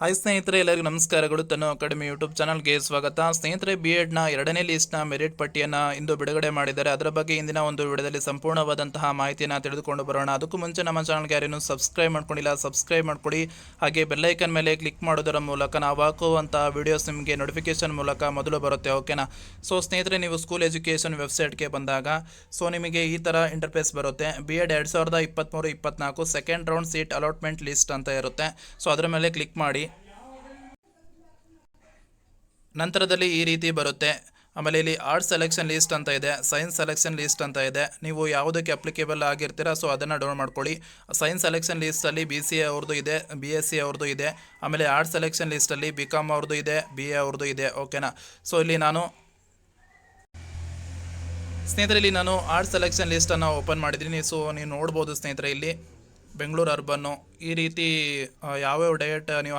Hi ಸ್ನೇಹಿತರೆ, ಎಲ್ಲರಿಗೂ ನಮಸ್ಕಾರಗಳು. ತನ್ನ ಅಕಾಡೆಮಿ ಯೂಟ್ಯೂಬ್ ಚಾನಲ್ಗೆ ಸ್ವಾಗತ. ಸ್ನೇಹಿತರೆ, BEdನ 2ನೇ ಲಿಸ್ಟ್ನ ಮೆರಿಟ್ ಪಟ್ಟಿಯನ್ನು ಇಂದು ಬಿಡುಗಡೆ ಮಾಡಿದ್ದಾರೆ. ಅದರ ಬಗ್ಗೆ ಇಂದಿನ ಒಂದು ವಿಡಿಯೋದಲ್ಲಿ ಸಂಪೂರ್ಣವಾದಂತಹ ಮಾಹಿತಿಯನ್ನು ತಿಳಿದುಕೊಂಡು ಬರೋಣ. ಅದಕ್ಕೂ ಮುಂಚೆ ನಮ್ಮ ಚಾನಲ್ಗೆ ಯಾರೇನು ಸಬ್ಸ್ಕ್ರೈಬ್ ಮಾಡ್ಕೊಂಡಿಲ್ಲ, ಸಬ್ಸ್ಕ್ರೈಬ್ ಮಾಡ್ಕೊಳ್ಳಿ. ಹಾಗೆ ಬೆಲ್ಲೈಕನ್ ಮೇಲೆ ಕ್ಲಿಕ್ ಮಾಡೋದರ ಮೂಲಕ ನಾವು ಹಾಕುವಂತಹ ವಿಡಿಯೋಸ್ ನಿಮಗೆ ನೋಟಿಫಿಕೇಶನ್ ಮೂಲಕ ಮೊದಲು ಬರುತ್ತೆ. ಓಕೆನಾ? ಸೊ ಸ್ನೇಹಿತರೆ, ನೀವು ಸ್ಕೂಲ್ ಎಜುಕೇಷನ್ ವೆಬ್ಸೈಟ್ಗೆ ಬಂದಾಗ ನಿಮಗೆ ಈ ಥರ ಇಂಟರ್ಫೇಸ್ ಬರುತ್ತೆ. BEd 2023-24 second round seat allotment list ಅಂತ ಇರುತ್ತೆ. ಸೊ ಅದರ ಮೇಲೆ ಕ್ಲಿಕ್ ಮಾಡಿ. ನಂತರದಲ್ಲಿ ಈ ರೀತಿ ಬರುತ್ತೆ. ಆಮೇಲೆ ಇಲ್ಲಿ ಆರ್ಟ್ಸ್ ಸೆಲೆಕ್ಷನ್ ಲಿಸ್ಟ್ ಅಂತ ಇದೆ, ಸೈನ್ಸ್ ಸೆಲೆಕ್ಷನ್ ಲಿಸ್ಟ್ ಅಂತ ಇದೆ. ನೀವು ಯಾವುದಕ್ಕೆ ಅಪ್ಲಿಕೇಬಲ್ ಆಗಿರ್ತೀರಾ ಸೊ ಅದನ್ನು ಡೌನ್ ಮಾಡ್ಕೊಳ್ಳಿ. ಸೈನ್ಸ್ ಸೆಲೆಕ್ಷನ್ ಲಿಸ್ಟಲ್ಲಿ BCA ಅವ್ರದ್ದು ಇದೆ, BSc ಅವ್ರದ್ದು ಇದೆ. ಆಮೇಲೆ ಆರ್ಟ್ಸ್ ಸೆಲೆಕ್ಷನ್ ಲಿಸ್ಟಲ್ಲಿ BCom ಅವ್ರದ್ದು ಇದೆ, BA ಅವ್ರದ್ದು ಇದೆ. ಓಕೆನಾ? ಸೊ ಇಲ್ಲಿ ಸ್ನೇಹಿತರೆ ನಾನು ಆರ್ಟ್ಸ್ ಸೆಲೆಕ್ಷನ್ ಲಿಸ್ಟನ್ನು ಓಪನ್ ಮಾಡಿದ್ದೀನಿ. ಸೊ ನೀವು ನೋಡ್ಬೋದು ಸ್ನೇಹಿತರೆ, ಇಲ್ಲಿ ಬೆಂಗಳೂರು ಅರ್ಬನ್ನು ಈ ರೀತಿ ಯಾವ್ಯಾವ ಡಯಟ್ ನೀವು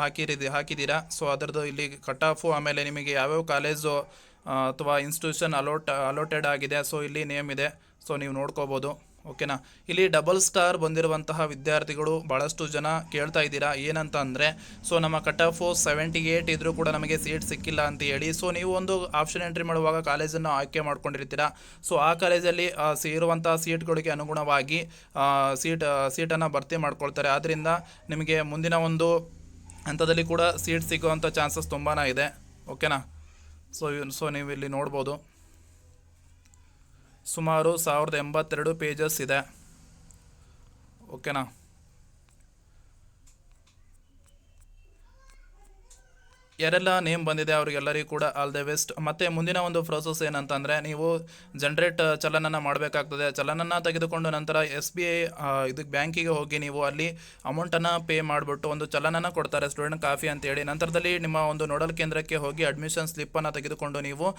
ಹಾಕಿದ್ದೀರಾ. ಸೊ ಅದರದ್ದು ಇಲ್ಲಿ ಕಟ್ ಆಫು, ಆಮೇಲೆ ನಿಮಗೆ ಯಾವ್ಯಾವ ಕಾಲೇಜು ಅಥವಾ ಇನ್ಸ್ಟಿಟ್ಯೂಷನ್ ಅಲೋಟೆಡ್ ಆಗಿದೆ. ಸೊ ಇಲ್ಲಿ ನೇಮ್ ಇದೆ, ಸೊ ನೀವು ನೋಡ್ಕೋಬೋದು. ಓಕೆನಾ? ಇಲ್ಲಿ ಡಬಲ್ ಸ್ಟಾರ್ ಬಂದಿರುವಂತಹ ವಿದ್ಯಾರ್ಥಿಗಳು ಭಾಳಷ್ಟು ಜನ ಕೇಳ್ತಾ ಇದ್ದೀರಾ ಏನಂತ ಅಂದರೆ, ಸೊ ನಮ್ಮ ಕಟ್ ಆಫು 78 ಇದ್ರೂ ಕೂಡ ನಮಗೆ ಸೀಟ್ ಸಿಕ್ಕಿಲ್ಲ ಅಂತ ಹೇಳಿ. ಸೊ ನೀವು ಒಂದು ಆಪ್ಷನ್ ಎಂಟ್ರಿ ಮಾಡುವಾಗ ಕಾಲೇಜನ್ನು ಆಯ್ಕೆ ಮಾಡ್ಕೊಂಡಿರ್ತೀರಾ. ಸೊ ಆ ಕಾಲೇಜಲ್ಲಿ ಇರುವಂತಹ ಸೀಟ್ಗಳಿಗೆ ಅನುಗುಣವಾಗಿ ಸೀಟನ್ನು ಭರ್ತಿ ಮಾಡ್ಕೊಳ್ತಾರೆ. ಆದ್ದರಿಂದ ನಿಮಗೆ ಮುಂದಿನ ಒಂದು ಹಂತದಲ್ಲಿ ಕೂಡ ಸೀಟ್ ಸಿಗುವಂಥ ಚಾನ್ಸಸ್ ತುಂಬಾ ಇದೆ. ಓಕೆನಾ? ಸೊ ನೀವು ಇಲ್ಲಿ ನೋಡ್ಬೋದು, ಸುಮಾರು 1082 ಪೇಜಸ್ ಇದೆ. ಓಕೆನಾ? ಯಾರೆಲ್ಲ ನೇಮ್ ಬಂದಿದೆ ಅವರಿಗೆಲ್ಲರಿಗೂ ಕೂಡ ಆಲ್ ದ ಬೆಸ್ಟ್. ಮತ್ತು ಮುಂದಿನ ಒಂದು ಪ್ರೋಸೆಸ್ ಏನಂತಂದರೆ, ನೀವು ಜನ್ರೇಟ್ ಚಲನನ ಮಾಡಬೇಕಾಗ್ತದೆ. ಚಲನನ ತೆಗೆದುಕೊಂಡು ನಂತರ SBI ಇದಕ್ಕೆ ಬ್ಯಾಂಕಿಗೆ ಹೋಗಿ ನೀವು ಅಲ್ಲಿ ಅಮೌಂಟನ್ನು ಪೇ ಮಾಡಿಬಿಟ್ಟು ಒಂದು ಚಲನನ ಕೊಡ್ತಾರೆ, ಸ್ಟೂಡೆಂಟ್ ಕಾಫಿ ಅಂತೇಳಿ. ನಂತರದಲ್ಲಿ ನಿಮ್ಮ ಒಂದು ನೋಡಲ್ ಕೇಂದ್ರಕ್ಕೆ ಹೋಗಿ ಅಡ್ಮಿಷನ್ ಸ್ಲಿಪ್ಪನ್ನು ತೆಗೆದುಕೊಂಡು ನೀವು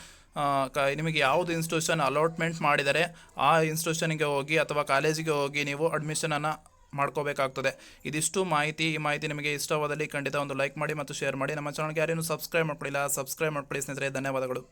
ನಿಮಗೆ ಯಾವುದು ಇನ್ಸ್ಟಿಟ್ಯೂಷನ್ ಅಲಾಟ್ಮೆಂಟ್ ಮಾಡಿದರೆ ಆ ಇನ್ಸ್ಟಿಟ್ಯೂಷನ್ಗೆ ಹೋಗಿ ಅಥವಾ ಕಾಲೇಜಿಗೆ ಹೋಗಿ ನೀವು ಅಡ್ಮಿಷನನ್ನು ಮಾಡ್ಕೋಬೇಕಾಗ್ತದೆ. ಇದಿಷ್ಟು ಮಾಹಿತಿ. ಈ ಮಾಹಿತಿ ನಿಮಗೆ ಇಷ್ಟವಾದಲ್ಲಿ ಖಂಡಿತ ಒಂದು ಲೈಕ್ ಮಾಡಿ ಮತ್ತು ಶೇರ್ ಮಾಡಿ. ನಮ್ಮ ಚಾನಲ್ಗೆ ಯಾರೇನು ಸಬ್ಸ್ಕ್ರೈಬ್ ಮಾಡ್ಕೊಳ್ಳಿ ಸ್ನೇಹಿತರೆ. ಧನ್ಯವಾದಗಳು.